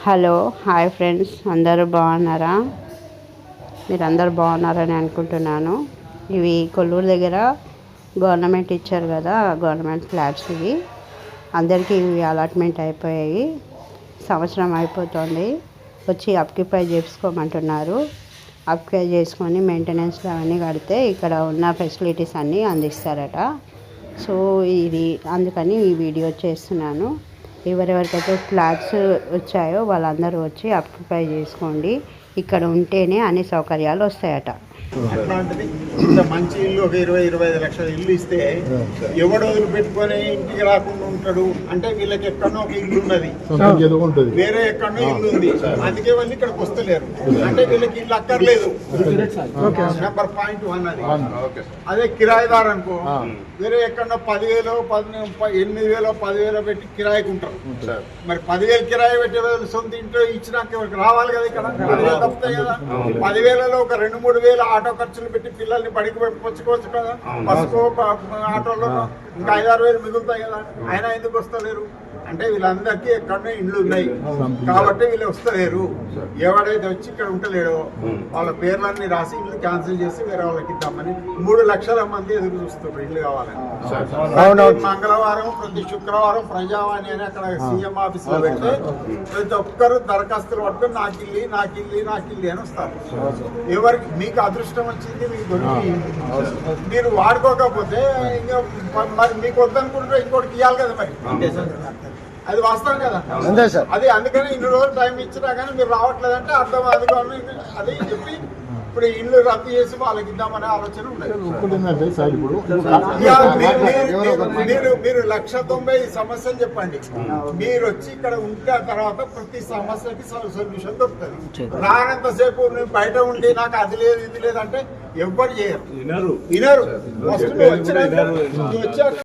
Hello hi friends, అందరూ బాగున్నారా? మీరందరూ బాగున్నారని అనుకుంటున్నాను. ఇవి కొల్లూరు దగ్గర గవర్నమెంట్ ఇచ్చారు కదా, గవర్నమెంట్ ఫ్లాట్స్ ఇవి. అందరికీ ఇవి అలాట్మెంట్ అయిపోయాయి. సంవత్సరం అయిపోతుంది. వచ్చి అప్కిపై చేసుకోమంటున్నారు. అప్కిపై చేసుకొని మెయింటెనెన్స్ అవన్నీ కడితే ఇక్కడ ఉన్న ఫెసిలిటీస్ అన్నీ అందిస్తారట. సో ఇది అందుకని ఈ వీడియో చేస్తున్నాను. ఎవరెవరికైతే ఫ్లాట్స్ వచ్చాయో వాళ్ళందరూ వచ్చి అప్లికై చేసుకోండి. ఇక్కడ ఉంటేనే అన్ని సౌకర్యాలు వస్తాయట. అట్లాంటిది ఇంత మంచి ఇల్లు ఒక 20-25 లక్షల ఇల్లు ఇస్తే ఎవడు వదిలి పెట్టుకొని ఇంటికి రాకుండా ఉంటాడు? అంటే వీళ్ళకి ఎక్కడో ఒక ఇల్లు ఉన్నది, వేరే ఎక్కడో ఇల్లు ఉంది, అందుకే వాళ్ళు ఇక్కడికి వస్తలేరు. అంటే వీళ్ళకి ఇల్లు అక్కర్లేదు. నెంబర్ పాయింట్ 1 అది. అదే కిరాయిదారు అనుకో, వేరే ఎక్కడో 10,000, 8,000, 10,000 పెట్టి కిరాయికి ఉంటారు. మరి 10,000 కిరాయి పెట్టే సొంత ఇంట్లో ఇచ్చినాక ఎవరికి రావాలి కదా? ఇక్కడ 10,000 తప్పుతాయి కదా. 10,000లో ఒక 2-3 వేలు ఆటో ఖర్చులు పెట్టి పిల్లల్ని బడికి పంపించుకోవచ్చు కదా. బస్సుకో, ఆటోలో ఇంకా 5-6 వేలు మిగులుతాయి కదా. అయినా ఎందుకు వస్తలేరు? అంటే వీళ్ళందరికీ ఎక్కడో ఇండ్లు ఉన్నాయి కాబట్టి వీళ్ళు వస్తలేరు. ఎవడైతే వచ్చి ఇక్కడ ఉంటలేడో వాళ్ళ పేర్లన్నీ రాసి ఇల్లు క్యాన్సిల్ చేసి వేరే వాళ్ళకి ఇద్దామని 3 లక్షల మంది ఎదురు చూస్తున్నారు ఇల్లు కావాలని. మంగళవారం ప్రతి శుక్రవారం ప్రజావాణి అని అక్కడ సీఎం ఆఫీస్ లో పెడితే ప్రతి ఒక్కరు దరఖాస్తులు పట్టుకొని నాకిల్లి అని వస్తారు. ఎవరికి మీకు అదృష్టం వచ్చింది, మీకు దొరికి మీరు వాడుకోకపోతే ఇంకా మరి మీకు వద్దనుకుంటే ఇంకోటికి ఇవ్వాలి కదా. మరి అది వాస్తవం కదా. అది అందుకని ఇన్ని రోజులు టైం ఇచ్చినా కానీ మీరు రావట్లేదంటే అర్థం. అది చెప్పి ఇప్పుడు ఇల్లు రద్దు చేసి వాళ్ళకి ఇద్దామనే ఆలోచన ఉన్నది. మీరు 190 సమస్యలు చెప్పండి. మీరు వచ్చి ఇక్కడ ఉంటే తర్వాత ప్రతి సమస్యకి సొల్యూషన్ దొరుకుతుంది. రానంతసేపు నేను బయట ఉండి నాకు అది లేదు ఇది లేదంటే ఎవ్వరు చేయరు, వినరు. ఫస్ట్ వచ్చి